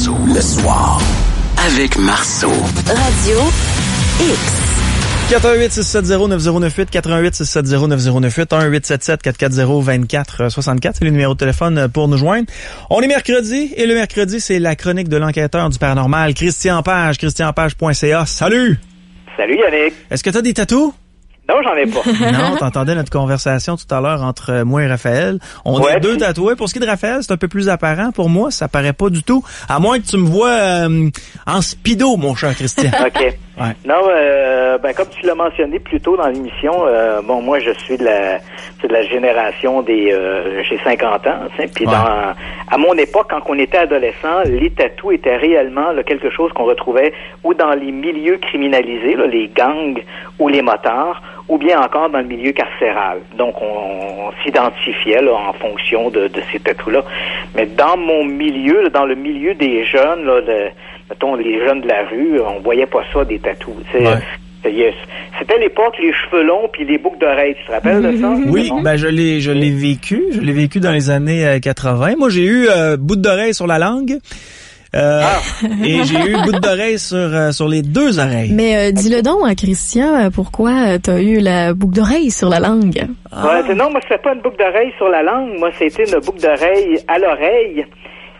Marceau, le soir, avec Marceau. Radio X. 418-670-9098, 418-670-9098, 1-877-440-2464, c'est le numéro de téléphone pour nous joindre. On est mercredi, et le mercredi, c'est la chronique de l'enquêteur du paranormal, Christian Page, christianpage.ca. Salut! Salut Yannick! Est-ce que t'as des tatous? Non, j'en ai pas. Non, t'entendais notre conversation tout à l'heure entre moi et Raphaël. On est deux tatoués. Pour ce qui est de Raphaël, c'est un peu plus apparent. Pour moi, ça paraît pas du tout. À moins que tu me vois en speedo, mon cher Christian. OK. Ouais. Non, comme tu l'as mentionné plus tôt dans l'émission, moi, je suis de la génération des... j'ai 50 ans, puis à mon époque, quand on était adolescent, les tatous étaient réellement quelque chose qu'on retrouvait ou dans les milieux criminalisés, là, les gangs ou les motards, ou bien encore dans le milieu carcéral. Donc, on s'identifiait là, en fonction de ces tatous-là. Mais dans mon milieu, dans le milieu des jeunes, là, mettons, les jeunes de la rue, on voyait pas ça, des tatous. C'était l'époque, les cheveux longs puis les boucles d'oreilles. Tu te rappelles de ça? Oui, je l'ai vécu. Je l'ai vécu dans les années 80. Moi, j'ai eu bout d'oreille sur la langue. Et j'ai eu bout d'oreille sur les deux oreilles. Mais dis-le donc à Christian, pourquoi t'as eu la boucle d'oreille sur la langue? Non, moi, c'était pas une boucle d'oreille sur la langue. Moi, c'était une boucle d'oreille à l'oreille.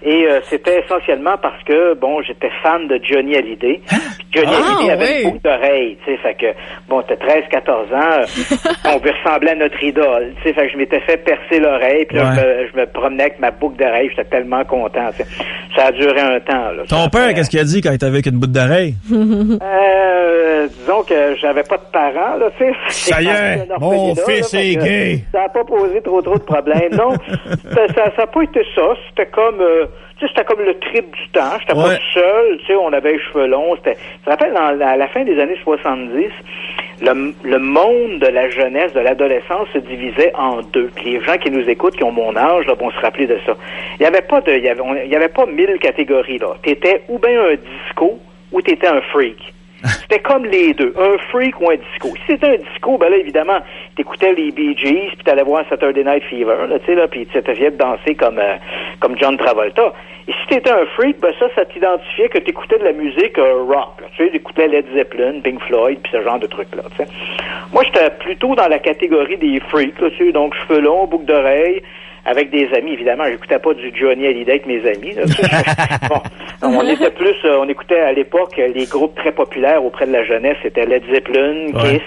Et c'était essentiellement parce que, j'étais fan de Johnny Hallyday. Johnny Hallyday avait une boucle d'oreille, tu sais, fait que, t'as 13-14 ans, on veut ressembler à notre idole, tu sais, fait que je m'étais fait percer l'oreille, puis là, je me promenais avec ma boucle d'oreille, j'étais tellement content, t'sais. Ça a duré un temps, là. Ton père, qu'est-ce qu'il a dit quand il était avec une boucle d'oreille? Disons que j'avais pas de parents, là, tu sais. Ça y est, mon fils est gay. Ça a pas posé trop de problèmes, non. Ça a pas été ça, c'était comme... c'était comme le trip du temps. J'étais pas seul, tu sais, on avait les cheveux longs. Tu te rappelles, à la fin des années 70, le monde de la jeunesse, de l'adolescence se divisait en deux. Puis les gens qui nous écoutent, qui ont mon âge, là, vont se rappeler de ça. Il y avait pas 1000 catégories, là. T'étais ou bien un disco, ou t'étais un freak. C'était comme les deux, un freak ou un disco. Si c'était un disco, là, évidemment, t'écoutais les Bee Gees, puis t'allais voir Saturday Night Fever, là, tu sais, là, puis tu t'essayais de danser comme John Travolta. Et si t'étais un freak, ça t'identifiait que t'écoutais de la musique rock, là, tu sais, t'écoutais Led Zeppelin, Pink Floyd, puis ce genre de trucs-là, tu sais. Moi, j'étais plutôt dans la catégorie des freaks, là, tu sais, donc cheveux longs, boucles d'oreilles, avec des amis, évidemment. J'écoutais pas du Johnny Hallyday avec mes amis. Là. On écoutait à l'époque les groupes très populaires auprès de la jeunesse. C'était Led Zeppelin, Kiss,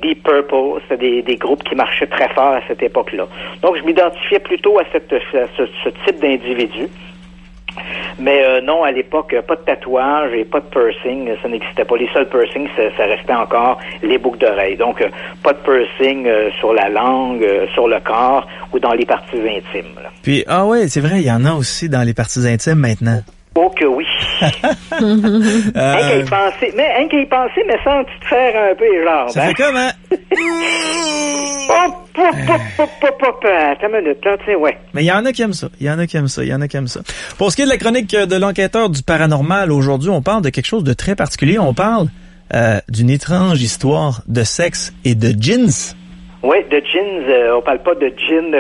Deep Purple. C'était des groupes qui marchaient très fort à cette époque-là. Donc, je m'identifiais plutôt à ce type d'individu. Mais non, à l'époque, pas de tatouage et pas de piercing, ça n'existait pas. Les seuls piercings, ça restait encore les boucles d'oreilles. Donc, pas de piercing sur la langue, sur le corps ou dans les parties intimes. Là. Puis, c'est vrai, il y en a aussi dans les parties intimes maintenant. Oh que oui. Rien qu'à y penser, mais sans te faire un peu les jambes. Ça fait comme, hein? Attends une minute, là, tu sais, ouais. Mais il y en a qui aiment ça. Pour ce qui est de la chronique de l'enquêteur du paranormal, aujourd'hui, on parle de quelque chose de très particulier. On parle d'une étrange histoire de sexe et de jeans. Oui, de jeans. On parle pas de gin,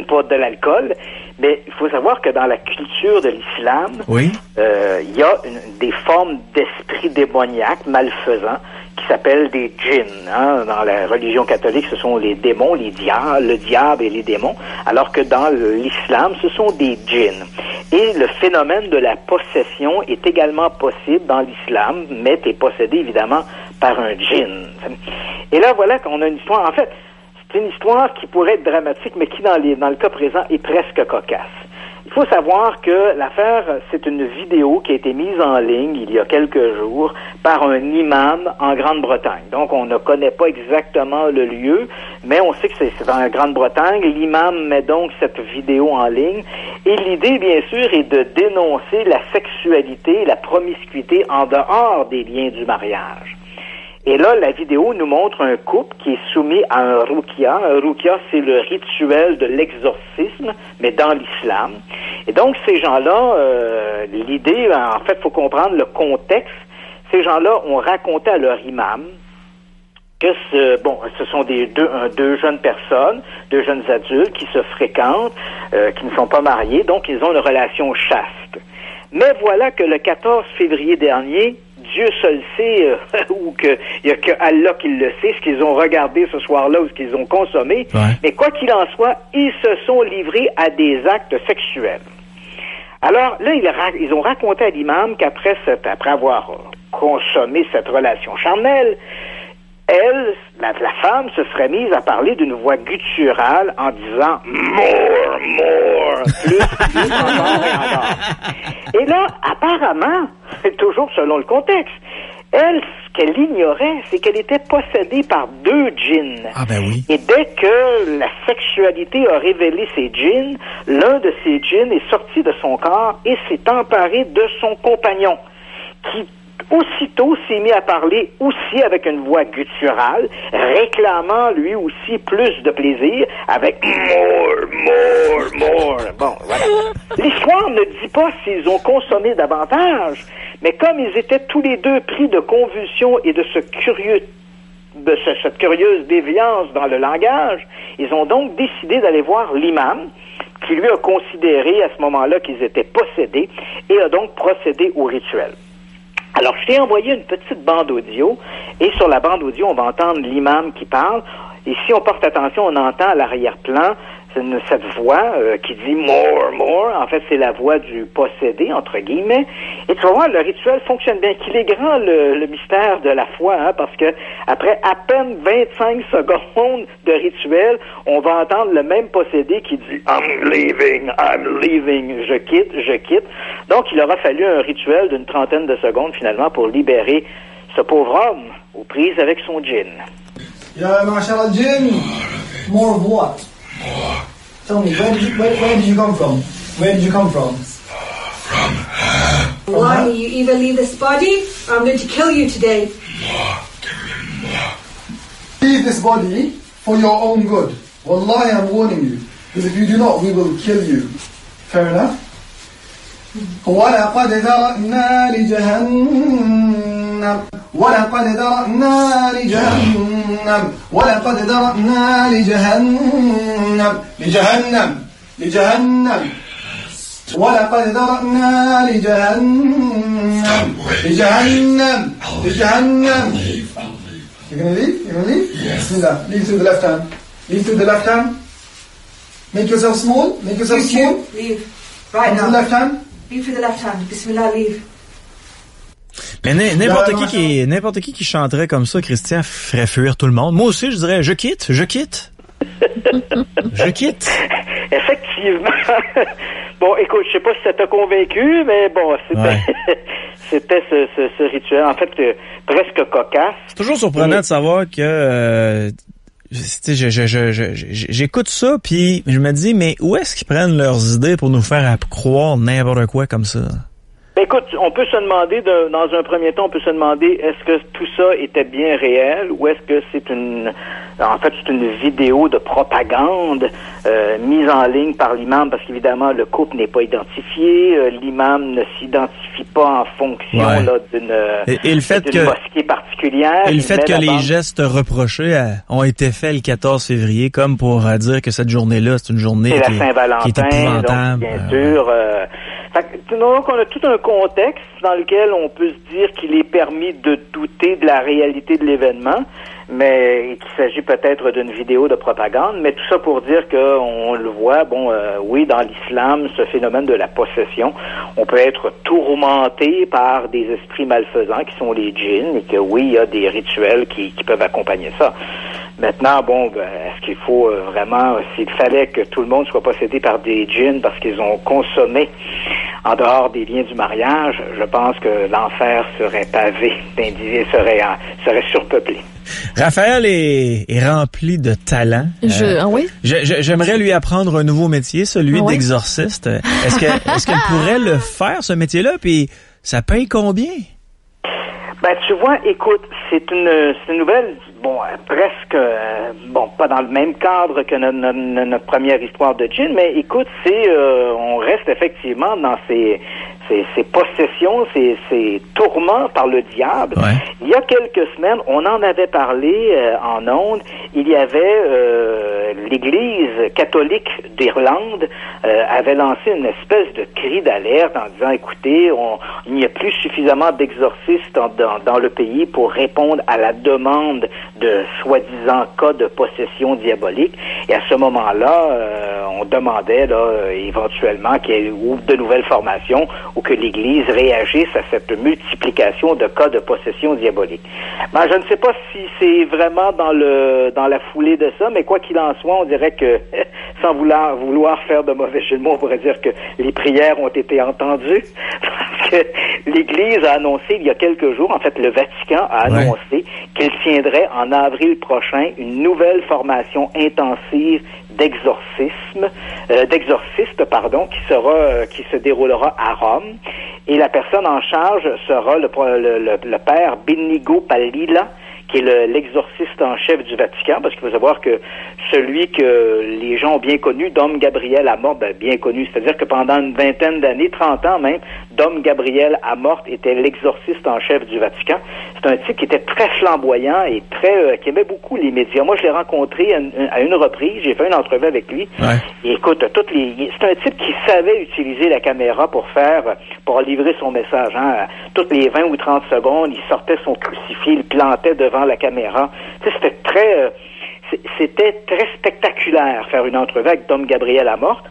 pas de l'alcool. Mais il faut savoir que dans la culture de l'islam, il y a des formes d'esprit démoniaque, malfaisants, qui s'appellent des djinns. Hein. Dans la religion catholique, ce sont les démons, le diable et les démons, alors que dans l'islam, ce sont des djinns. Et le phénomène de la possession est également possible dans l'islam, mais t'es possédé évidemment par un djinn. Et là, voilà qu'on a une histoire. En fait, c'est une histoire qui pourrait être dramatique, mais qui, dans le cas présent, est presque cocasse. Il faut savoir que l'affaire, c'est une vidéo qui a été mise en ligne il y a quelques jours par un imam en Grande-Bretagne. Donc, on ne connaît pas exactement le lieu, mais on sait que c'est en Grande-Bretagne. L'imam met donc cette vidéo en ligne. Et l'idée, bien sûr, est de dénoncer la sexualité, la promiscuité en dehors des liens du mariage. Et là, la vidéo nous montre un couple qui est soumis à un ruqya. Un ruqya, c'est le rituel de l'exorcisme, mais dans l'islam. Et donc, ces gens-là, l'idée, en fait, il faut comprendre le contexte. Ces gens-là ont raconté à leur imam que ce sont deux jeunes personnes, deux jeunes adultes qui se fréquentent, qui ne sont pas mariés, donc ils ont une relation chaste. Mais voilà que le 14 février dernier, Dieu seul sait, ou qu'il y a que Allah qui le sait, ce qu'ils ont regardé ce soir-là ou ce qu'ils ont consommé. Ouais. Mais quoi qu'il en soit, ils se sont livrés à des actes sexuels. Alors là, ils ont raconté à l'imam qu'après avoir consommé cette relation charnelle, elle, la femme, se serait mise à parler d'une voix gutturale en disant « more, plus, encore et encore ». Et là, apparemment, toujours selon le contexte, elle, ce qu'elle ignorait, c'est qu'elle était possédée par 2 djinns. Ah ben oui. Et dès que la sexualité a révélé ses djinns, l'un de ces djinns est sorti de son corps et s'est emparé de son compagnon, qui aussitôt s'est mis à parler aussi avec une voix gutturale, réclamant lui aussi plus de plaisir avec more. Bon, voilà. L'histoire ne dit pas s'ils ont consommé davantage, mais comme ils étaient tous les deux pris de convulsions et de cette curieuse déviance dans le langage, ils ont donc décidé d'aller voir l'imam, qui lui a considéré à ce moment-là qu'ils étaient possédés et a donc procédé au rituel. Alors, je t'ai envoyé une petite bande audio, et sur la bande audio, on va entendre l'imam qui parle, et si on porte attention, on entend à l'arrière-plan cette voix qui dit « more ». En fait, c'est la voix du possédé, entre guillemets. Et tu vas voir, le rituel fonctionne bien. Qu'il est grand, le mystère de la foi, hein, parce que après à peine 25 secondes de rituel, on va entendre le même possédé qui dit « I'm leaving, je quitte ». Donc, il aura fallu un rituel d'une 30aine de secondes, finalement, pour libérer ce pauvre homme aux prises avec son djinn. Ya ma'ashara al-jinn, more of what? Tell me, where did you come from? Where did you come from? From her. Why you either leave this body or I'm going to kill you today. Leave this body for your own good. Wallahi, I'm warning you. Because if you do not, we will kill you. Fair enough? وَلَقَدْ ذَرَأْنَا لِجَهَنَّمَ وَلَقَدْ ذَرَأْنَا لِجَهَنَّمَ وَلَقَدْ ذَرَأْنَا لِجَهَنَّمَ وَلَقَدْ ذَرَأْنَا لِجَهَنَّم You're gonna leave? You're gonna leave? Yes. Bismillah. Leave through the left hand. Leave through the left hand. Make yourself small. Make yourself small. Leave. Right now. The left hand. Leave through the left hand. Bismillah, leave. Mais n'importe qui chanterait comme ça, Christian, ferait fuir tout le monde. Moi aussi, je dirais, je quitte. Je quitte. Effectivement. Bon, écoute, je sais pas si ça t'a convaincu, mais bon, c'était ce rituel, en fait, presque cocasse. C'est toujours surprenant de savoir que j'écoute ça, puis je me dis, mais où est-ce qu'ils prennent leurs idées pour nous faire croire n'importe quoi comme ça? Écoute, on peut se demander, dans un premier temps, on peut se demander, est-ce que tout ça était bien réel ou est-ce que c'est une vidéo de propagande mise en ligne par l'imam, parce qu'évidemment, le couple n'est pas identifié, l'imam ne s'identifie pas en fonction là, d'une mosquée particulière. Et le fait que les gestes reprochés ont été faits le 14 février, comme pour dire que cette journée-là, c'est une journée qui est épouvantable. Donc, bien sûr... donc, on a tout un contexte dans lequel on peut se dire qu'il est permis de douter de la réalité de l'événement, mais qu'il s'agit peut-être d'une vidéo de propagande, mais tout ça pour dire qu'on le voit, oui, dans l'islam, ce phénomène de la possession, on peut être tourmenté par des esprits malfaisants qui sont les djinns, et que oui, il y a des rituels qui peuvent accompagner ça. Maintenant, est-ce qu'il faut vraiment, s'il fallait que tout le monde soit possédé par des djinns parce qu'ils ont consommé en dehors des liens du mariage, je pense que l'enfer serait pavé d'individus, serait surpeuplé. Raphaël est rempli de talent. Oui? J'aimerais lui apprendre un nouveau métier, celui d'exorciste. Est-ce qu'elle pourrait le faire, ce métier-là? Puis ça paye combien? Tu vois, écoute, c'est une nouvelle, presque, pas dans le même cadre que notre première histoire de djinn, mais écoute, on reste effectivement dans ces ces possessions, ces tourments par le diable. Ouais. Il y a quelques semaines, on en avait parlé en ondes, il y avait l'Église catholique d'Irlande avait lancé une espèce de cri d'alerte en disant, écoutez, il n'y a plus suffisamment d'exorcistes dans le pays pour répondre à la demande de soi-disant cas de possession diabolique. Et à ce moment-là, on demandait éventuellement qu'il y ait de nouvelles formations ou que l'Église réagisse à cette multiplication de cas de possession diabolique. Ben, je ne sais pas si c'est vraiment dans la foulée de ça, mais quoi qu'il en soit, on dirait que, sans vouloir faire de mauvais jeu de mots, on pourrait dire que les prières ont été entendues, parce que l'Église a annoncé il y a quelques jours, en fait le Vatican a annoncé qu'il tiendrait en avril prochain une nouvelle formation intensive d'exorcistes, qui se déroulera à Rome. Et la personne en charge sera le père Benigo Palila, qui est l'exorciste en chef du Vatican, parce qu'il faut savoir que celui que les gens ont bien connu, Dom Gabriel Amort, bien connu, c'est-à-dire que pendant une vingtaine d'années, 30 ans même, Dom Gabriel Amort était l'exorciste en chef du Vatican. C'est un type qui était très flamboyant et qui aimait beaucoup les médias. Moi, je l'ai rencontré à une reprise, j'ai fait une entrevue avec lui. Ouais. Et écoute, c'est un type qui savait utiliser la caméra pour livrer son message. Hein. Toutes les 20 ou 30 secondes, il sortait son crucifix, il plantait devant la caméra. Tu sais, c'était très spectaculaire faire une entrevue avec Dom Gabriel Amort.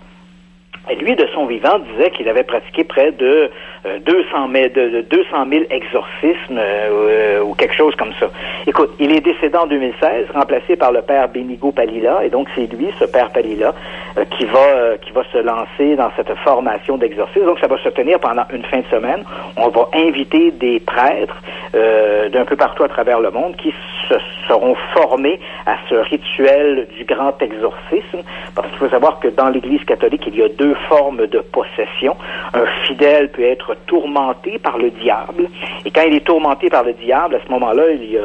Et lui, de son vivant, disait qu'il avait pratiqué près de 200 000 exorcismes ou quelque chose comme ça. Écoute, il est décédé en 2016, remplacé par le père Benigo Palila, et donc c'est lui, ce père Palila, qui va se lancer dans cette formation d'exorcisme. Donc ça va se tenir pendant une fin de semaine. On va inviter des prêtres d'un peu partout à travers le monde qui seront formés à ce rituel du grand exorcisme, parce qu'il faut savoir que dans l'Église catholique, il y a deux formes de possession. Un fidèle peut être tourmenté par le diable, et quand il est tourmenté par le diable, à ce moment-là,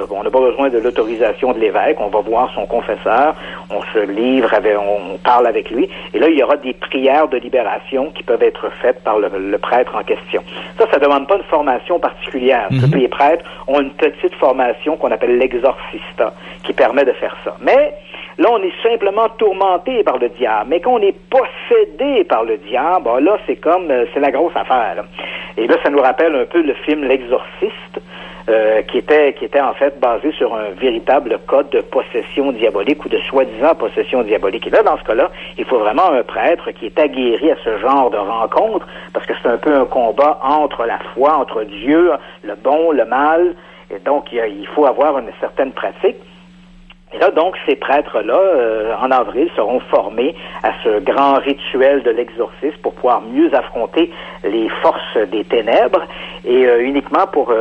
on n'a pas besoin de l'autorisation de l'évêque, on va voir son confesseur, on se livre, on parle avec lui, et là, il y aura des prières de libération qui peuvent être faites par le prêtre en question. Ça demande pas une formation particulière. Mm-hmm. Tous les prêtres ont une petite formation qu'on appelle l'exorcista, qui permet de faire ça. Mais là, on est simplement tourmenté par le diable. Mais quand on est possédé par le diable, là, c'est la grosse affaire. Là. Et là, ça nous rappelle un peu le film L'Exorciste, qui était en fait basé sur un véritable cas de possession diabolique ou de soi-disant possession diabolique. Et là, dans ce cas-là, il faut vraiment un prêtre qui est aguerri à ce genre de rencontre, parce que c'est un peu un combat entre la foi, entre Dieu, le bon, le mal, et donc il faut avoir une certaine pratique. Et là, donc, ces prêtres-là, en avril, seront formés à ce grand rituel de l'exorcisme pour pouvoir mieux affronter les forces des ténèbres. Et uniquement pour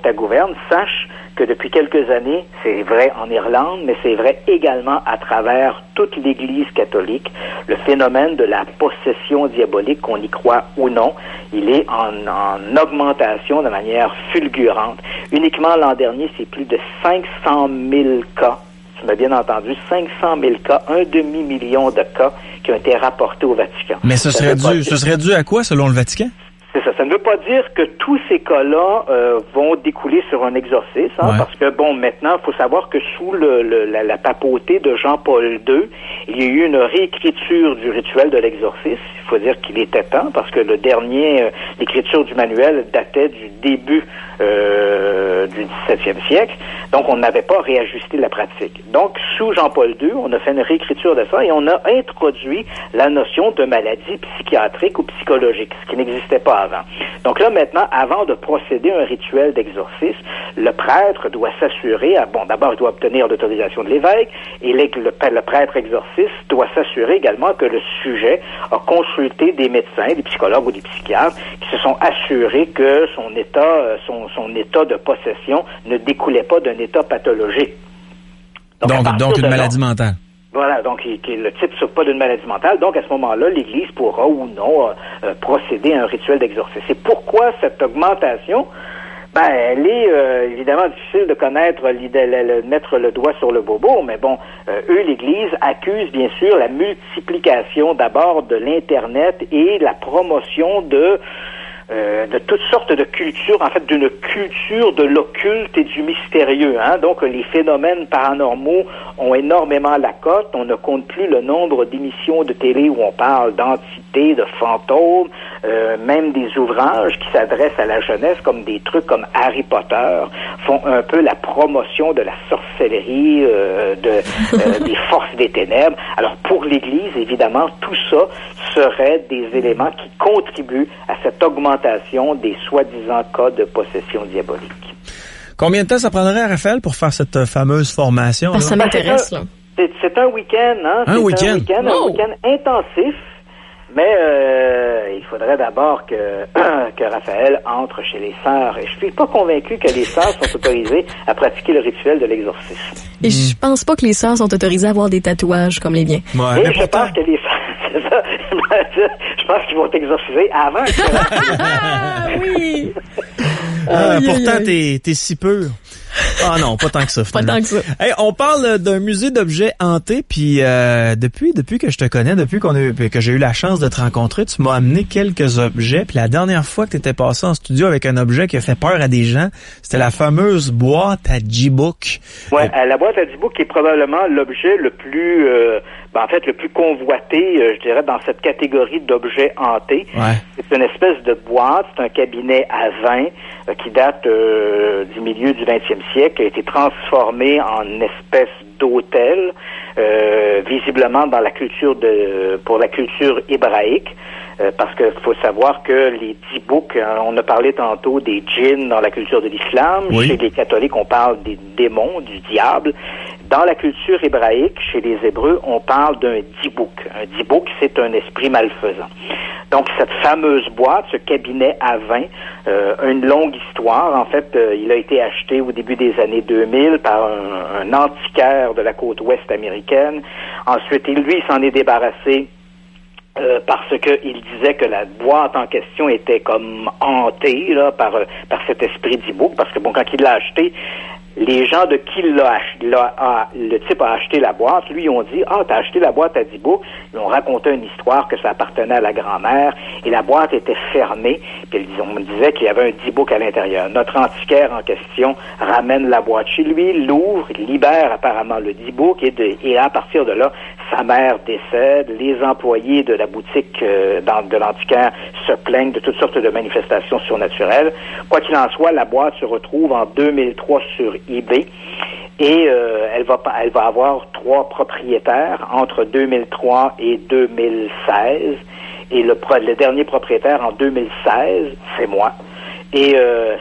ta gouverne, sache que depuis quelques années, c'est vrai en Irlande, mais c'est vrai également à travers toute l'Église catholique, le phénomène de la possession diabolique, qu'on y croit ou non, il est en augmentation de manière fulgurante. Uniquement l'an dernier, c'est plus de 500 000 cas. Tu m'as bien entendu, 500 000 cas, 1,5 million de cas qui ont été rapportés au Vatican. Mais ce serait dû à quoi, selon le Vatican? C'est ça. Ça ne veut pas dire que tous ces cas-là vont découler sur un exorcisme, hein, parce que, maintenant, il faut savoir que sous la papauté de Jean-Paul II, il y a eu une réécriture du rituel de l'exorcisme. Il faut dire qu'il était temps, parce que l'écriture du manuel datait du début du XVIIe siècle. Donc, on n'avait pas réajusté la pratique. Donc, sous Jean-Paul II, on a fait une réécriture de ça et on a introduit la notion de maladie psychiatrique ou psychologique, ce qui n'existait pas avant. Donc là, maintenant, avant de procéder à un rituel d'exorcisme, le prêtre doit s'assurer, d'abord, il doit obtenir l'autorisation de l'évêque, et le prêtre exorciste doit s'assurer également que le sujet a consulté des médecins, des psychologues ou des psychiatres qui se sont assurés que son état de possession ne découlait pas d'un état pathologique. Donc une maladie mentale. Voilà, donc le type ne souffre pas d'une maladie mentale. Donc, à ce moment-là, l'Église pourra ou non procéder à un rituel d'exorcisme. Et pourquoi cette augmentation? Elle est évidemment difficile de connaître, mettre le doigt sur le bobo, mais l'Église accuse bien sûr la multiplication d'abord de l'Internet et la promotion de de toutes sortes de cultures, en fait d'une culture de l'occulte et du mystérieux. Donc les phénomènes paranormaux ont énormément la cote. On ne compte plus le nombre d'émissions de télé où on parle d'entités, de fantômes, même des ouvrages qui s'adressent à la jeunesse, comme des trucs comme Harry Potter, font un peu la promotion de la sorcellerie, des forces des ténèbres. Alors pour l'Église, évidemment, tout ça serait des éléments qui contribuent à cette augmentation des soi-disant cas de possession diabolique. Combien de temps ça prendrait, Raphaël, pour faire cette fameuse formation? Ça m'intéresse, là. C'est un week-end, Un week-end intensif, mais il faudrait d'abord que Raphaël entre chez les sœurs. Et je suis pas convaincu que les sœurs sont autorisées à pratiquer le rituel de l'exorcisme. Et je pense pas que les sœurs sont autorisées à avoir des tatouages comme les miens. Ouais, et je pense que les sœurs, je pense qu'ils vont t'exorciser avant. Oui. Pourtant, t'es si pur. Ah non, pas tant que ça, finalement. Pas tant que ça. Hey, on parle d'un musée d'objets hantés, puis depuis que je te connais, que j'ai eu la chance de te rencontrer, tu m'as amené quelques objets, puis la dernière fois que tu étais passé en studio avec un objet qui a fait peur à des gens, c'était la fameuse boîte à G-Book. Ouais, la boîte à G-Book est probablement l'objet le plus le plus convoité, je dirais, dans cette catégorie d'objets hantés. Ouais. C'est une espèce de boîte, c'est un cabinet à vin qui date du milieu du 20e siècle, qui a été transformé en espèce d'hôtel, visiblement dans la culture pour la culture hébraïque. Parce que faut savoir que les dibouks, on a parlé tantôt des djinns dans la culture de l'islam. Oui. Chez les catholiques, on parle des démons, du diable. Dans la culture hébraïque, chez les Hébreux, on parle d'un dibouk. Un dibouk, c'est un esprit malfaisant. Donc, cette fameuse boîte, ce cabinet à vin, une longue histoire. En fait, il a été acheté au début des années 2000 par un antiquaire de la côte ouest américaine. Ensuite, lui, il s'en est débarrassé parce que il disait que la boîte en question était comme hantée là par cet esprit dibouk, parce que bon, quand il l'a acheté, les gens de qui le type a acheté la boîte, lui, ont dit « Ah, t'as acheté la boîte à Dibouk ». Ils ont raconté une histoire que ça appartenait à la grand-mère et la boîte était fermée. Puis on me disait qu'il y avait un Dibouk à l'intérieur. Notre antiquaire en question ramène la boîte chez lui, l'ouvre, libère apparemment le Dibouk et à partir de là, sa mère décède. Les employés de la boutique de l'antiquaire se plaignent de toutes sortes de manifestations surnaturelles. Quoi qu'il en soit, la boîte se retrouve en 2003 sur eBay et elle va avoir 3 propriétaires entre 2003 et 2016 et le dernier propriétaire en 2016, c'est moi. Et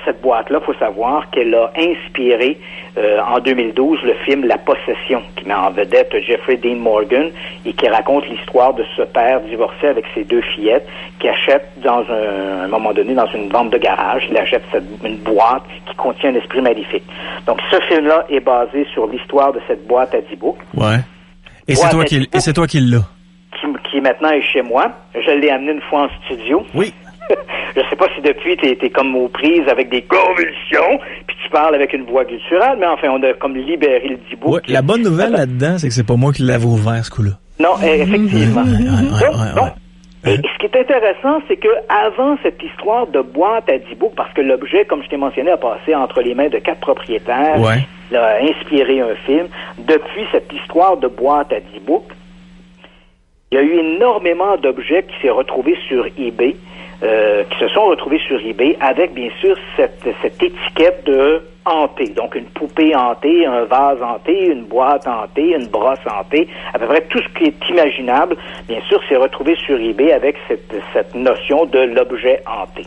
cette boîte-là, faut savoir qu'elle a inspiré en 2012 le film La Possession, qui met en vedette Jeffrey Dean Morgan et qui raconte l'histoire de ce père divorcé avec ses 2 fillettes qui achète à un moment donné dans une vente de garage, il achète une boîte qui contient un esprit maléfique. Donc ce film-là est basé sur l'histoire de cette boîte à Dibouk. Ouais. Et c'est toi qui l'as. Qui maintenant est chez moi. Je l'ai amené une fois en studio. Oui. Je sais pas si depuis t'es comme aux prises avec des convulsions, puis tu parles avec une voix gutturale, mais enfin on a comme libéré le Dibouk. Ouais, la bonne nouvelle là-dedans, c'est que c'est pas moi qui l'avais ouvert ce coup-là. Non, effectivement. Ouais. Et ce qui est intéressant, c'est que avant cette histoire de boîte à Dibouk, parce que l'objet, comme je t'ai mentionné, a passé entre les mains de 4 propriétaires, il a inspiré un film. Depuis cette histoire de boîte à Dibouk, il y a eu énormément d'objets qui s'est retrouvés sur eBay. Qui se sont retrouvés sur eBay avec, bien sûr, cette étiquette de hanté. Donc, une poupée hantée, un vase hanté, une boîte hantée, une brosse hantée, à peu près tout ce qui est imaginable, bien sûr, s'est retrouvé sur eBay avec cette notion de l'objet hanté.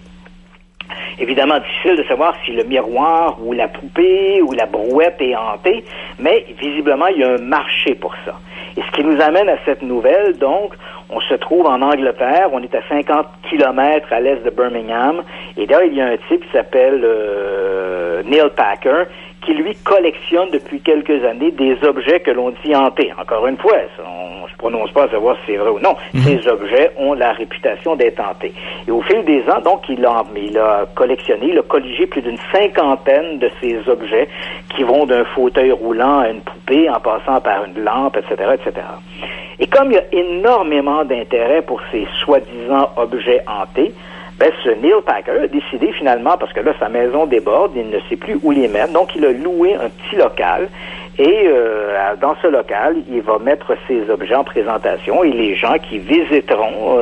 Évidemment, difficile de savoir si le miroir ou la poupée ou la brouette est hantée, mais visiblement, il y a un marché pour ça. Et ce qui nous amène à cette nouvelle, donc, on se trouve en Angleterre, on est à 50 kilomètres à l'est de Birmingham, et là, il y a un type qui s'appelle Neil Packer, qui, lui, collectionne depuis quelques années des objets que l'on dit hantés. Encore une fois, on ne se prononce pas à savoir si c'est vrai ou non. Ces objets ont la réputation d'être hantés. Et au fil des ans, donc, il a collectionné, il a colligé plus d'une 50aine de ces objets qui vont d'un fauteuil roulant à une poupée, en passant par une lampe, etc., etc. Et comme il y a énormément d'intérêt pour ces soi-disant objets hantés, ce Neil Packer a décidé finalement, parce que là, sa maison déborde, il ne sait plus où les mettre, donc il a loué un petit local. Et dans ce local, il va mettre ses objets en présentation et les gens qui visiteront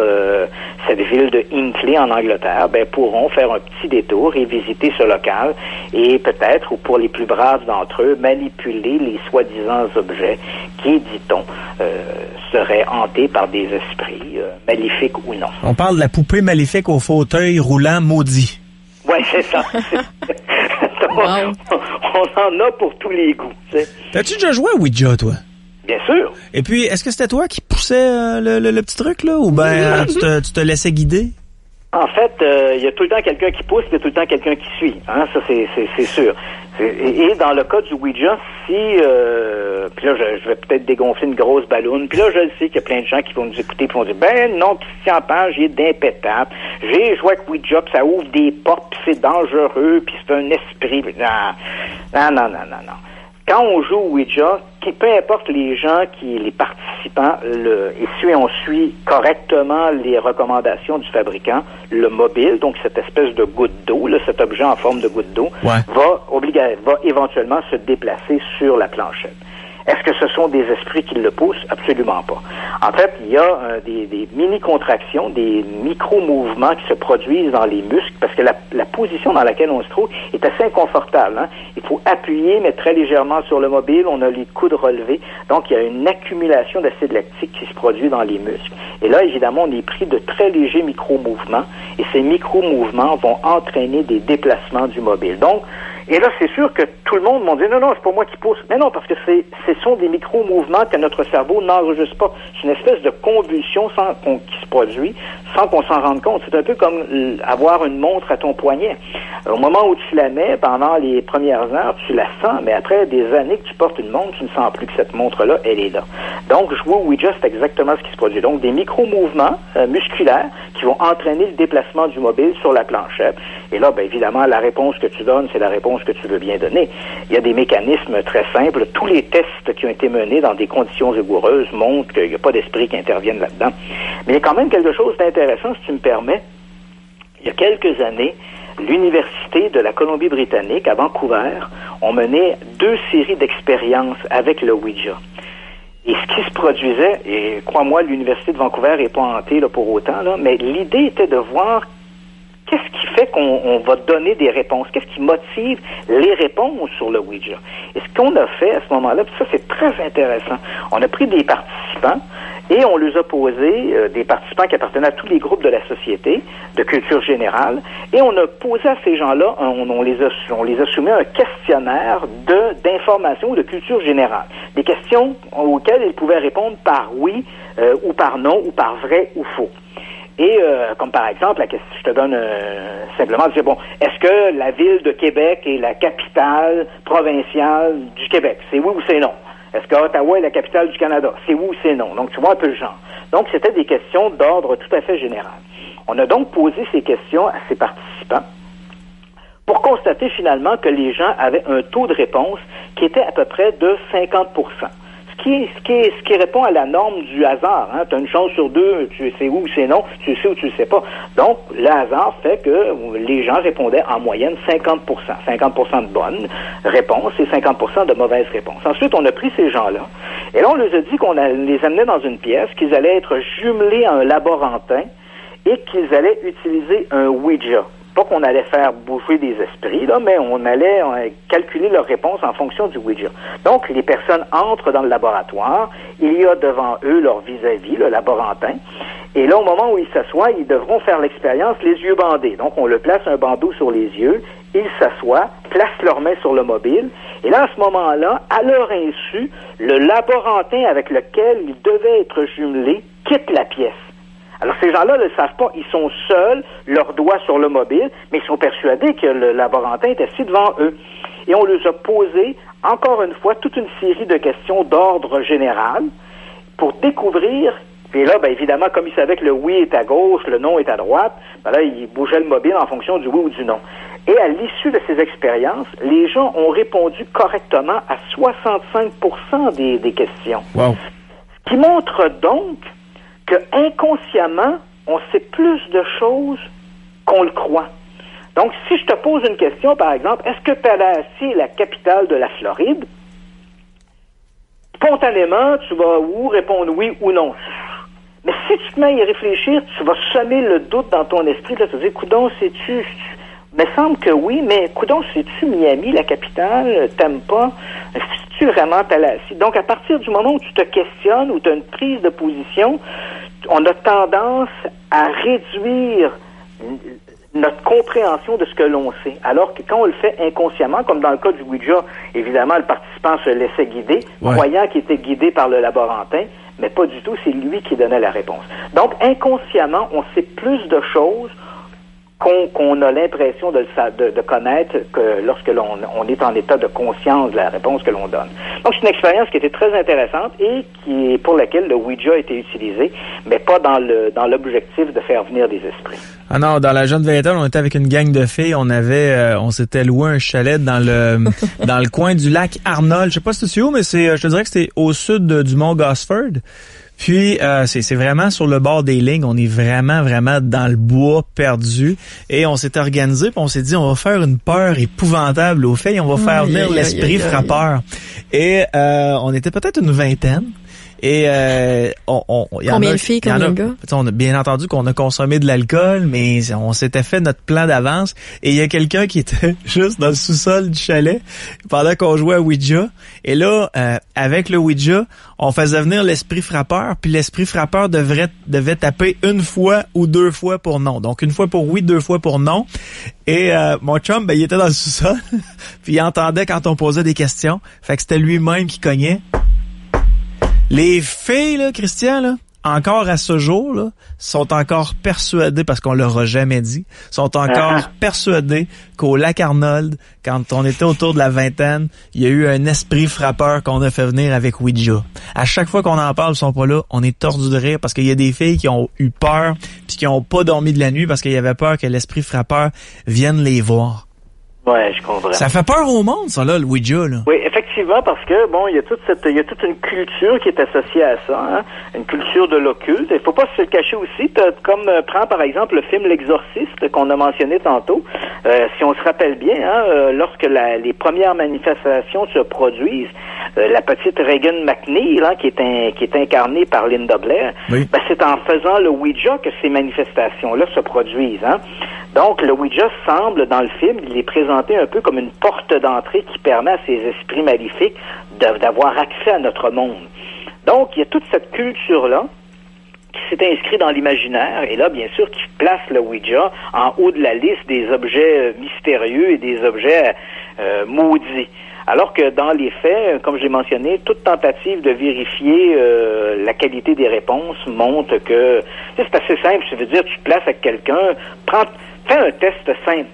cette ville de Hinckley en Angleterre pourront faire un petit détour et visiter ce local et peut-être, ou pour les plus braves d'entre eux, manipuler les soi-disant objets qui, dit-on, seraient hantés par des esprits, maléfiques ou non. On parle de la poupée maléfique au fauteuil roulant maudit. Oui, c'est ça. Wow. On en a pour tous les goûts. T'sais. T'as-tu déjà joué à Ouija, toi? Bien sûr. Et puis, est-ce que c'était toi qui poussais le petit truc, là? Ou tu te laissais guider? En fait, il y a tout le temps quelqu'un qui pousse, il y a tout le temps quelqu'un qui suit. Hein? Ça, c'est sûr. Et dans le cas du Ouija, si... puis là, je vais peut-être dégonfler une grosse balloune. Puis là, je le sais qu'il y a plein de gens qui vont nous écouter et vont dire, non, Christian Page, il est impétable. J'ai joué avec Ouija, puis ça ouvre des portes, puis c'est dangereux, puis c'est un esprit. Non. Quand on joue au Ouija, peu importe les gens, les participants, et si on suit correctement les recommandations du fabricant, le mobile, donc cette espèce de goutte d'eau, cet objet en forme de goutte d'eau, va éventuellement se déplacer sur la planchette. Est-ce que ce sont des esprits qui le poussent? Absolument pas. En fait, il y a des mini-contractions, des micro-mouvements qui se produisent dans les muscles parce que la position dans laquelle on se trouve est assez inconfortable. Hein? Il faut appuyer, mais très légèrement sur le mobile. On a les coudes relevés. Donc, il y a une accumulation d'acide lactique qui se produit dans les muscles. Et là, évidemment, on est pris de très légers micro-mouvements. Et ces micro-mouvements vont entraîner des déplacements du mobile. Donc, et là, c'est sûr que tout le monde m'a dit, non, c'est pas moi qui pousse. Mais non, parce que ce sont des micro-mouvements que notre cerveau n'enregistre pas. C'est une espèce de convulsion qui se produit sans qu'on s'en rende compte. C'est un peu comme avoir une montre à ton poignet. Au moment où tu la mets, pendant les premières heures, tu la sens, mais après des années que tu portes une montre, tu ne sens plus que cette montre-là, elle est là. Donc, jouer au Ouija, c'est exactement ce qui se produit. Donc, des micro-mouvements musculaires qui vont entraîner le déplacement du mobile sur la planchette. Et là, évidemment, la réponse que tu donnes, c'est la réponse que tu veux bien donner. Il y a des mécanismes très simples. Tous les tests qui ont été menés dans des conditions rigoureuses montrent qu'il n'y a pas d'esprit qui intervienne là-dedans. Mais il y a quand même quelque chose d'intéressant, si tu me permets. Il y a quelques années, l'Université de la Colombie-Britannique, à Vancouver, ont mené 2 séries d'expériences avec le Ouija. Et ce qui se produisait, et crois-moi, l'Université de Vancouver n'est pas hantée pour autant, mais l'idée était de voir qu'est-ce qui fait qu'on va donner des réponses? Qu'est-ce qui motive les réponses sur le Ouija? Et ce qu'on a fait à ce moment-là, puis ça c'est très intéressant, on a pris des participants et on les a posé, des participants qui appartenaient à tous les groupes de la société, de culture générale, et on a posé à ces gens-là, on les a soumis à un questionnaire d'information ou de culture générale. Des questions auxquelles ils pouvaient répondre par oui ou par non ou par vrai ou faux. Et comme par exemple, je te donne simplement, est-ce que la ville de Québec est la capitale provinciale du Québec? C'est oui ou c'est non? Est-ce que Ottawa est la capitale du Canada? C'est oui ou c'est non? Donc, tu vois un peu le genre. Donc, c'était des questions d'ordre tout à fait général. On a donc posé ces questions à ces participants pour constater finalement que les gens avaient un taux de réponse qui était à peu près de 50%. Ce qui répond à la norme du hasard. Hein? Tu as une chance sur 2, tu sais où c'est non, tu sais ou tu sais pas. Donc, le hasard fait que les gens répondaient en moyenne 50%. 50% de bonnes réponses et 50% de mauvaises réponses. Ensuite, on a pris ces gens-là et là, on leur a dit qu'on les amenait dans une pièce, qu'ils allaient être jumelés à un laborantin et qu'ils allaient utiliser un Ouija. Pas qu'on allait faire bouger des esprits, mais on allait calculer leurs réponses en fonction du Ouija. Donc, les personnes entrent dans le laboratoire, il y a devant eux leur vis-à-vis, le laborantin, et là, au moment où ils s'assoient, ils devront faire l'expérience les yeux bandés. Donc, on le place un bandeau sur les yeux, ils s'assoient, placent leurs mains sur le mobile, et là, à ce moment-là, à leur insu, le laborantin avec lequel ils devaient être jumelés quitte la pièce. Alors, ces gens-là ne le savent pas. Ils sont seuls, leurs doigts sur le mobile, mais ils sont persuadés que le laborantin est assis devant eux. Et on leur a posé, encore une fois, toute une série de questions d'ordre général pour découvrir, et là, évidemment, comme ils savaient que le oui est à gauche, le non est à droite, là, ils bougeaient le mobile en fonction du oui ou du non. Et à l'issue de ces expériences, les gens ont répondu correctement à 65% des questions. Wow. Ce qui montre donc que inconsciemment, on sait plus de choses qu'on le croit. Donc, si je te pose une question, par exemple, est-ce que Tallahassee est la capitale de la Floride? Spontanément, tu vas répondre oui ou non. Mais si tu te mets à y réfléchir, tu vas semer le doute dans ton esprit. Là, tu vas dire, coudonc, sais-tu... Il me semble que oui, mais coudonc, c'est-tu Miami, la capitale? T'aimes pas? C'est-tu vraiment Tallahassee? Donc, à partir du moment où tu te questionnes, où tu as une prise de position, on a tendance à réduire notre compréhension de ce que l'on sait. Alors que quand on le fait inconsciemment, comme dans le cas du Ouija, évidemment, le participant se laissait guider, croyant qu'il était guidé par le laborantin, mais pas du tout, c'est lui qui donnait la réponse. Donc, inconsciemment, on sait plus de choses qu'on a l'impression de connaître que lorsque on est en état de conscience de la réponse que l'on donne. Donc, c'est une expérience qui était très intéressante et pour laquelle le Ouija a été utilisé, mais pas dans l'objectif de faire venir des esprits. Ah non, dans la jeune vingtaine, on était avec une gang de filles, on s'était loué un chalet dans le coin du lac Arnold. Je sais pas si c'est où, mais je te dirais que c'était au sud du mont Gosford. Puis c'est vraiment sur le bord des lignes, on est vraiment dans le bois perdu et on s'est organisé, puis on s'est dit on va faire une peur épouvantable aux filles, on va faire venir l'esprit frappeur. Et on était peut-être une vingtaine. Et combien de filles, combien de gars? On a bien entendu qu'on a consommé de l'alcool, mais on s'était fait notre plan d'avance. Et il y a quelqu'un qui était juste dans le sous-sol du chalet pendant qu'on jouait à Ouija. Et là, avec le Ouija, on faisait venir l'esprit frappeur, puis l'esprit frappeur devait taper une fois ou deux fois pour non. Donc une fois pour oui, deux fois pour non. Et mon chum, il était dans le sous-sol, puis il entendait quand on posait des questions. Fait que c'était lui-même qui cognait. Les filles, là, Christian, là, encore à ce jour, là, sont encore persuadées, parce qu'on leur a jamais dit, sont encore persuadées qu'au lac Arnold, quand on était autour de la vingtaine, il y a eu un esprit frappeur qu'on a fait venir avec Ouija. À chaque fois qu'on en parle, ils sont pas là, on est tordus de rire parce qu'il y a des filles qui ont eu peur puis qui ont pas dormi de la nuit parce qu'il y avait peur que l'esprit frappeur vienne les voir. Ouais, je comprends. Ça fait peur au monde, ça, là, le Ouija, là. Oui, effectivement, parce que, bon, il y a toute une culture qui est associée à ça, hein, une culture de l'occulte. Il faut pas se le cacher aussi. Prends, par exemple, le film L'Exorciste qu'on a mentionné tantôt. Si on se rappelle bien, hein, lorsque les premières manifestations se produisent, la petite Regan McNeil, hein, qui est incarnée par Linda Blair, c'est en faisant le Ouija que ces manifestations-là se produisent, hein. Donc, le Ouija semble, dans le film, il est présenté un peu comme une porte d'entrée qui permet à ces esprits maléfiques d'avoir accès à notre monde. Donc, il y a toute cette culture-là qui s'est inscrite dans l'imaginaire, et là, bien sûr, qui place le Ouija en haut de la liste des objets mystérieux et des objets maudits. Alors que dans les faits, comme je l'ai mentionné, toute tentative de vérifier la qualité des réponses montre que c'est assez simple. Ça veut dire, tu te places avec quelqu'un, fais un test simple.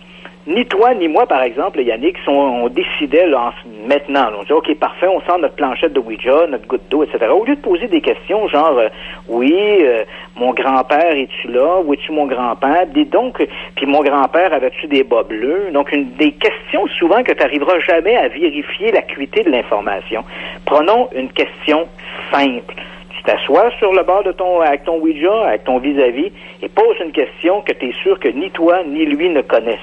Ni toi, ni moi, par exemple, Yannick, on décidait là, maintenant. Là, on dit, OK, parfait, on sort notre planchette de Ouija, notre goutte d'eau, etc. Au lieu de poser des questions genre, mon grand-père, es-tu là? Où es-tu mon grand-père? Puis mon grand-père, avais-tu des bas bleus? Donc, des questions souvent que tu n'arriveras jamais à vérifier l'acuité de l'information. Prenons une question simple. Tu t'assois sur le bord de avec ton Ouija, avec ton vis-à-vis, et pose une question que tu es sûr que ni toi ni lui ne connaissent.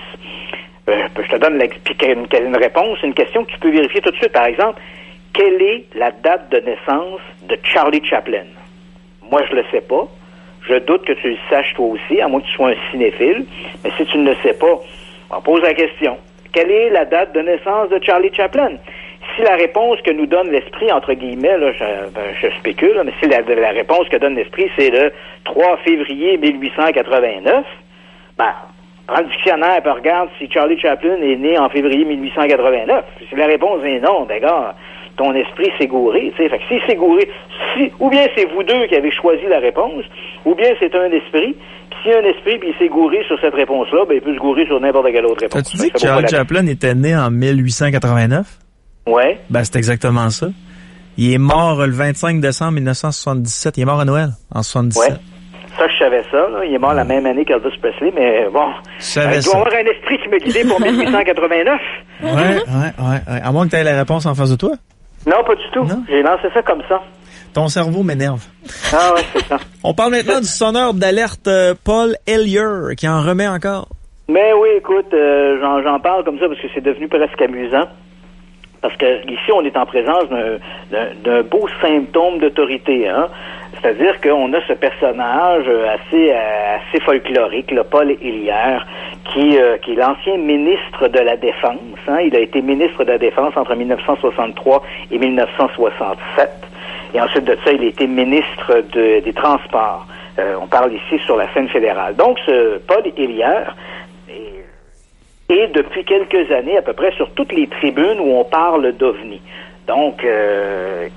Je te donne une réponse, une question que tu peux vérifier tout de suite. Par exemple, quelle est la date de naissance de Charlie Chaplin? Moi, je le sais pas. Je doute que tu le saches toi aussi, à moins que tu sois un cinéphile. Mais si tu ne le sais pas, on pose la question. Quelle est la date de naissance de Charlie Chaplin? Si la réponse que nous donne l'esprit, entre guillemets, là, je spécule, mais si la réponse que donne l'esprit, c'est le 3 février 1889, prends le dictionnaire et regarde si Charlie Chaplin est né en février 1889. Si la réponse est non, gars, ton esprit s'est gouré, tu sais. Fait que s'il s'est gouré, ou bien c'est vous deux qui avez choisi la réponse, ou bien c'est un esprit. Puis s'il y a un esprit puis il s'est gouré sur cette réponse-là, il peut se gourer sur n'importe quelle autre réponse. As-tu dit que Charlie Chaplin était né en 1889? Ouais. C'est exactement ça. Il est mort le 25 décembre 1977. Il est mort à Noël, en 77. Ouais. Ça, je savais ça. Là. Il est mort la même année qu'Elvis Presley, mais bon. Il doit y avoir un esprit qui me guidait pour 1889. Ouais. À moins que tu aies la réponse en face de toi. Non, pas du tout. Non? J'ai lancé ça comme ça. Ton cerveau m'énerve. Ah ouais, c'est ça. On parle maintenant du sonneur d'alerte Paul Hellyer, qui en remet encore. Mais oui, écoute, j'en parle comme ça parce que c'est devenu presque amusant. Parce que ici, on est en présence d'un beau symptôme d'autorité, hein. C'est-à-dire qu'on a ce personnage assez folklorique, là, Paul Héllière, qui est l'ancien ministre de la Défense, hein. Il a été ministre de la Défense entre 1963 et 1967. Et ensuite de ça, il a été ministre des Transports. On parle ici sur la scène fédérale. Donc, ce Paul Héllière est depuis quelques années à peu près sur toutes les tribunes où on parle d'OVNI. Donc, et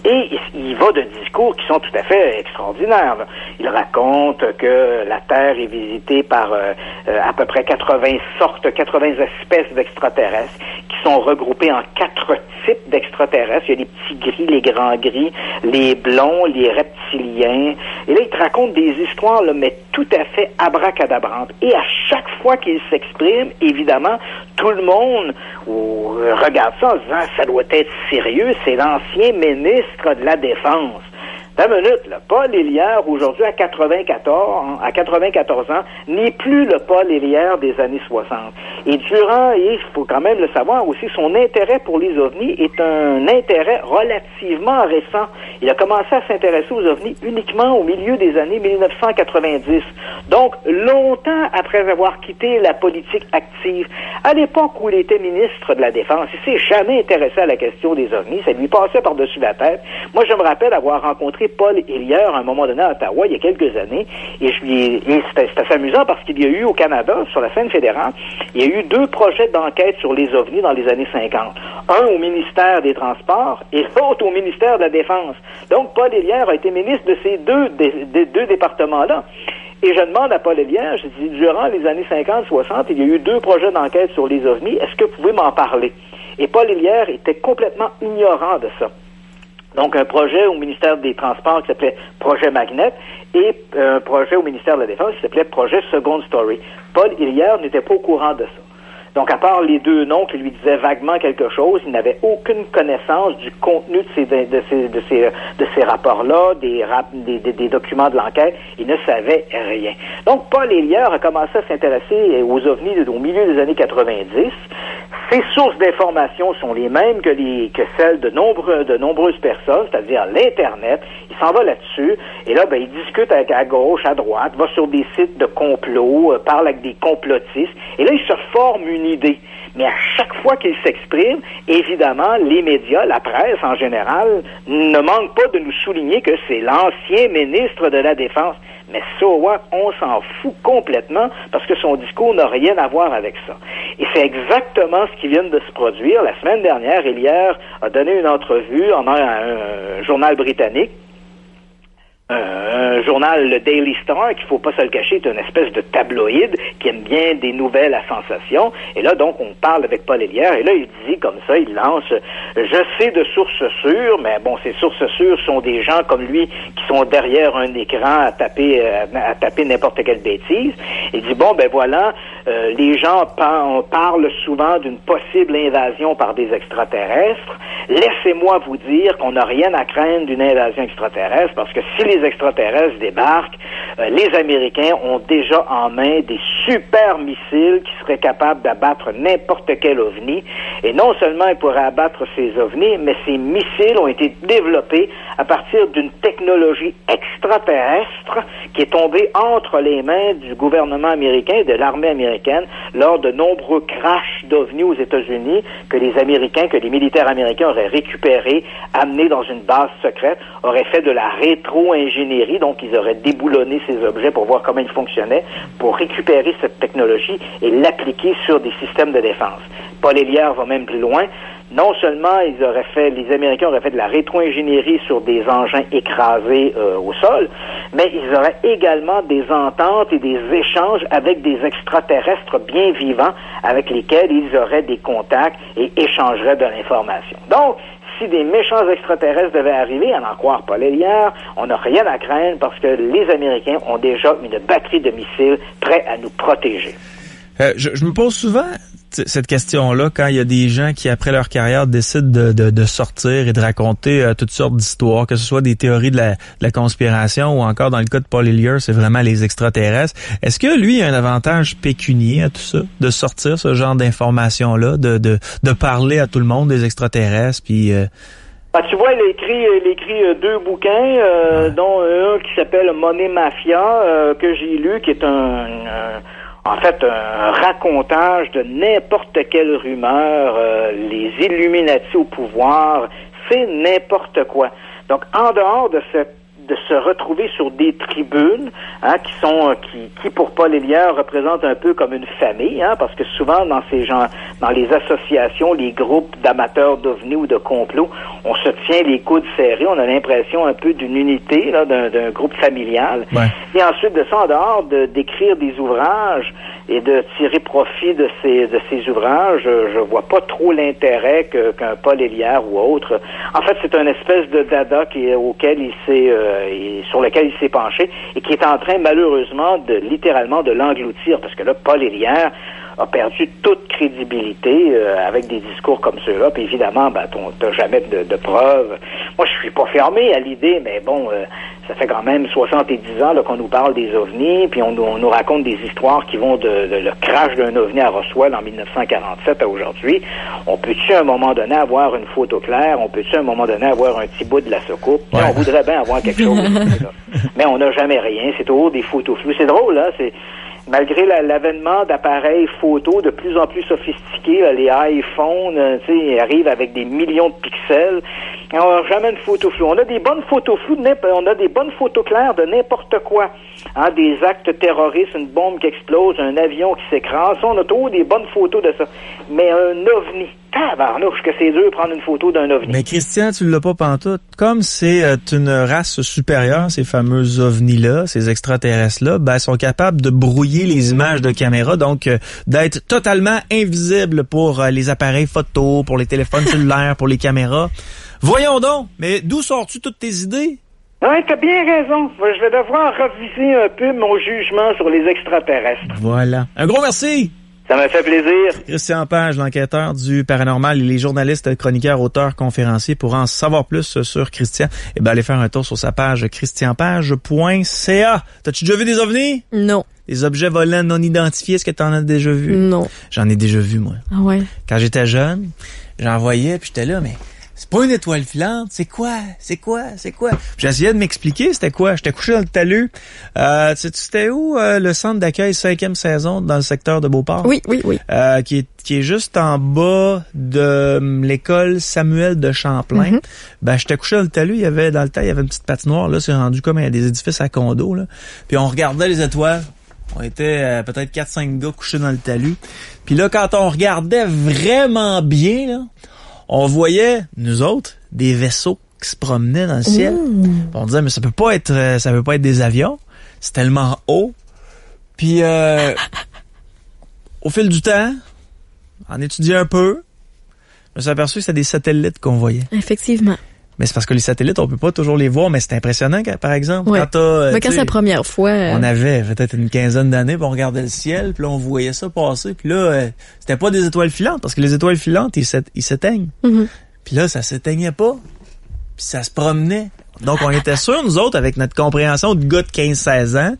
il va de discours qui sont tout à fait extraordinaires, là. Il raconte que la Terre est visitée par à peu près 80 espèces d'extraterrestres qui sont regroupées en 4 types d'extraterrestres. Il y a les petits gris, les grands gris, les blonds, les reptiliens. Et là, il te raconte des histoires, là, mais tout à fait abracadabrantes. Et à chaque fois qu'il s'exprime, évidemment, tout le monde regarde ça en disant « ça doit être sérieux, c'est l'ancien ministre de la Défense ». Une minute, là, Paul Héllière, aujourd'hui à 94 ans, n'est plus le Paul Héllière des années 60. Et il faut quand même le savoir aussi, son intérêt pour les ovnis est un intérêt relativement récent. Il a commencé à s'intéresser aux ovnis uniquement au milieu des années 1990. Donc, longtemps après avoir quitté la politique active, à l'époque où il était ministre de la Défense, il s'est jamais intéressé à la question des ovnis. Ça lui passait par-dessus la tête. Moi, je me rappelle avoir rencontré Paul Héllière à un moment donné à Ottawa, il y a quelques années, et c'était assez amusant parce qu'il y a eu au Canada, sur la scène fédérale, il y a eu 2 projets d'enquête sur les ovnis dans les années 50. Un au ministère des Transports et l'autre au ministère de la Défense. Donc, Paul Héllière a été ministre de ces deux départements-là. Et je demande à Paul Héllière, je dis, durant les années 50-60, il y a eu 2 projets d'enquête sur les ovnis, est-ce que vous pouvez m'en parler? Et Paul Héllière était complètement ignorant de ça. Donc, un projet au ministère des Transports qui s'appelait Projet Magnet et un projet au ministère de la Défense qui s'appelait Projet Second Story. Paul Héllière n'était pas au courant de ça. Donc, à part les 2 noms qui lui disaient vaguement quelque chose, il n'avait aucune connaissance du contenu de ces rapports-là, des documents de l'enquête. Il ne savait rien. Donc, Paul Héllière a commencé à s'intéresser aux ovnis au milieu des années 90. Ses sources d'informations sont les mêmes que celles de nombreuses personnes, c'est-à-dire l'Internet. Il s'en va là-dessus, et là, il discute à gauche, à droite, va sur des sites de complot, parle avec des complotistes, et là, il se forme une idée. Mais à chaque fois qu'il s'exprime, évidemment, les médias, la presse en général, ne manquent pas de nous souligner que c'est l'ancien ministre de la Défense. Mais so what, on s'en fout complètement parce que son discours n'a rien à voir avec ça. Et c'est exactement ce qui vient de se produire. La semaine dernière, Héllière a donné une entrevue à un journal britannique. Un journal, le Daily Star, qu'il faut pas se le cacher, est une espèce de tabloïd qui aime bien des nouvelles à sensation. Et là, donc, on parle avec Paul Héllière, et là, il dit comme ça, il lance « Je sais de sources sûres », mais bon, ces sources sûres sont des gens comme lui qui sont derrière un écran à taper n'importe quelle bêtise. Il dit « Bon, ben voilà, les gens parlent souvent d'une possible invasion par des extraterrestres. Laissez-moi vous dire qu'on n'a rien à craindre d'une invasion extraterrestre, parce que si les extraterrestres débarquent, les Américains ont déjà en main des super missiles qui seraient capables d'abattre n'importe quel ovni. Et non seulement ils pourraient abattre ces ovnis, mais ces missiles ont été développés à partir d'une technologie extraterrestre qui est tombée entre les mains du gouvernement américain et de l'armée américaine lors de nombreux crashs d'ovnis aux États-Unis que les militaires américains auraient récupérés, amenés dans une base secrète, auraient fait de la rétro-ingénierie, donc ils auraient déboulonné ces objets pour voir comment ils fonctionnaient, pour récupérer cette technologie et l'appliquer sur des systèmes de défense. Paul Héllière va même plus loin. Non seulement les Américains auraient fait de la rétro-ingénierie sur des engins écrasés au sol, mais ils auraient également des ententes et des échanges avec des extraterrestres bien vivants avec lesquels ils auraient des contacts et échangeraient de l'information. Donc, si des méchants extraterrestres devaient arriver, à en croire Paul Héllière, on n'a rien à craindre parce que les Américains ont déjà une batterie de missiles prêts à nous protéger. Je me pose souvent cette question-là quand il y a des gens qui, après leur carrière, décident de sortir et de raconter toutes sortes d'histoires, que ce soit des théories de la conspiration ou encore dans le cas de Paul Hillier, c'est vraiment les extraterrestres. Est-ce que lui a un avantage pécunier à tout ça, de sortir ce genre d'informations-là, de parler à tout le monde des extraterrestres, puis... Tu vois, il a écrit 2 bouquins, dont un qui s'appelle Money Mafia, que j'ai lu, qui est en fait un racontage de n'importe quelle rumeur, les Illuminati au pouvoir, c'est n'importe quoi. Donc, en dehors de se retrouver sur des tribunes, qui pour Paul Hillier représentent un peu comme une famille, parce que souvent dans les associations, les groupes d'amateurs d'ovnis ou de complots, on se tient les coudes serrés, on a l'impression un peu d'une unité, là, d'un groupe familial. Ouais. Et ensuite de ça, en dehors d'écrire des ouvrages et de tirer profit de ces ouvrages, je vois pas trop l'intérêt qu'un Paul Hillier ou autre. En fait, c'est une espèce de dada sur lequel il s'est penché et qui est en train malheureusement littéralement de l'engloutir, parce que là, Paul Hillier a perdu toute crédibilité avec des discours comme ceux-là. Puis évidemment, t'as jamais de preuves. Moi, je suis pas fermé à l'idée, mais bon, ça fait quand même 70 ans là, qu'on nous parle des ovnis, puis on nous raconte des histoires qui vont de le crash d'un ovni à Roswell en 1947 à aujourd'hui. On peut-tu à un moment donné avoir une photo claire? On peut-tu à un moment donné avoir un petit bout de la soucoupe? Ouais. On voudrait bien avoir quelque chose. Mais on n'a jamais rien. C'est toujours des photos floues. C'est drôle, là. Malgré l'avènement d'appareils photo de plus en plus sophistiqués, là, les iPhones, ils arrivent avec des millions de pixels. On n'a jamais une photo floue. On a des bonnes photos floues, on a des bonnes photos claires de n'importe quoi. Des actes terroristes, une bombe qui explose, un avion qui s'écrase. On a toujours des bonnes photos de ça. Mais un ovni, tabarnouche que c'est dur de prendre une photo d'un ovni. Mais Christian, tu l'as pas pantoute. Comme c'est une race supérieure, ces fameux ovnis-là, ces extraterrestres-là, sont capables de brouiller les images de caméra, donc d'être totalement invisibles pour les appareils photo, pour les téléphones cellulaires, pour les caméras. Voyons donc, mais d'où sors-tu toutes tes idées? Oui, t'as bien raison. Je vais devoir reviser un peu mon jugement sur les extraterrestres. Voilà. Un gros merci! Ça m'a fait plaisir. Christian Page, l'enquêteur du paranormal, et les journalistes, chroniqueurs, auteurs, conférenciers. Pour en savoir plus sur Christian, allez faire un tour sur sa page christianpage.ca. T'as-tu déjà vu des ovnis? Non. Des objets volants non identifiés, est-ce que t'en as déjà vu? Non. J'en ai déjà vu, moi. Ah ouais? Quand j'étais jeune, j'en voyais, puis j'étais là, mais... c'est pas une étoile filante, c'est quoi? J'essayais de m'expliquer c'était quoi. J'étais couché dans le talus. C'était où le centre d'accueil 5e saison dans le secteur de Beauport? Oui. Qui est juste en bas de l'école Samuel de Champlain. Mm-hmm. J'étais couché dans le talus, dans le temps, il y avait une petite patinoire, là, c'est rendu comme des édifices à condos, là. Puis on regardait les étoiles. On était peut-être 4-5 gars couchés dans le talus. Puis là, quand on regardait vraiment bien, là, on voyait, nous autres, des vaisseaux qui se promenaient dans le ciel. On disait, mais ça peut pas être des avions. C'est tellement haut. Puis, au fil du temps, en étudiant un peu, je me suis aperçu que c'était des satellites qu'on voyait. Effectivement. Mais c'est parce que les satellites, on peut pas toujours les voir, mais c'est impressionnant, par exemple. Ouais. Quand c'est la première fois. On avait peut-être une quinzaine d'années, puis on regardait le ciel, puis là, on voyait ça passer, puis là, c'était pas des étoiles filantes, parce que les étoiles filantes, ils s'éteignent. Mm-hmm. Puis là, ça s'éteignait pas, puis ça se promenait. Donc, on était sûrs, nous autres, avec notre compréhension de gars de 15-16 ans,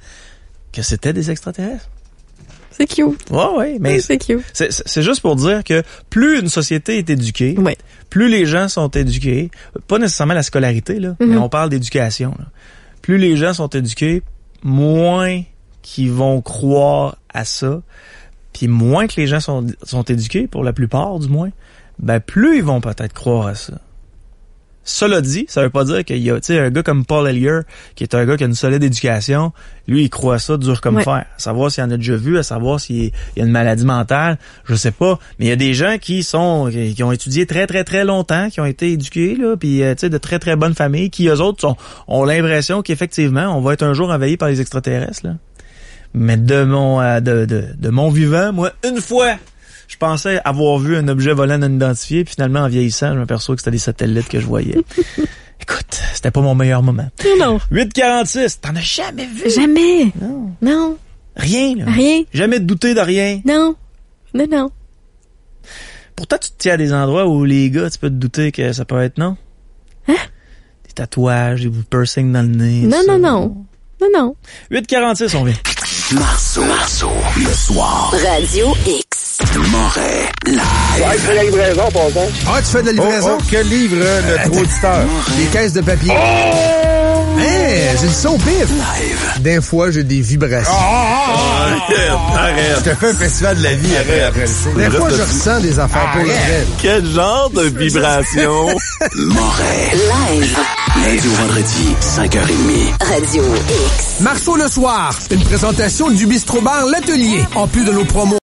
que c'était des extraterrestres. C'est cute. Ouais, mais c'est cute. C'est juste pour dire que plus une société est éduquée, plus les gens sont éduqués, pas nécessairement la scolarité, là, mais on parle d'éducation, là. Plus les gens sont éduqués, moins qu'ils vont croire à ça, puis moins que les gens sont éduqués, pour la plupart du moins, plus ils vont peut-être croire à ça. Cela dit, ça veut pas dire qu'il y a, un gars comme Paul Hillier, qui est un gars qui a une solide éducation, lui, il croit ça dur comme fer. À savoir s'il en a déjà vu, à savoir s'il y a une maladie mentale, je sais pas. Mais il y a des gens qui ont étudié très, très, très longtemps, qui ont été éduqués, là, puis, de très, très bonnes familles, qui, eux autres, ont l'impression qu'effectivement, on va être un jour envahi par les extraterrestres, là. Mais de mon vivant, moi, une fois, je pensais avoir vu un objet volant non identifié, puis finalement, en vieillissant, je m'aperçois que c'était des satellites que je voyais. Écoute, c'était pas mon meilleur moment. Non. 8h46, t'en as jamais vu? Jamais. Non. Rien, là. Rien. Jamais douté de rien. Non. Pourtant, tu te tiens à des endroits où les gars, tu peux te douter que ça peut être non. Hein? Des tatouages, des piercings dans le nez. Non. 8h46, on vient. Marceau, le soir. Radio X. Moret, live. Ouais, je fais la livraison, pour ça. Ah, tu fais de la livraison? Que livre notre auditeur? Des caisses de papier. Hey, j'ai le son pif. Live. Des fois, j'ai des vibrations. Arrête. Je te fais un festival de la vie après ça. Des fois, je ressens des affaires pour le vrai. Quel genre de vibration? Moret, Live. lundi au vendredi, 5h30. Radio X. Marceau le soir, une présentation du Bistro Bar L'Atelier. En plus de nos promos.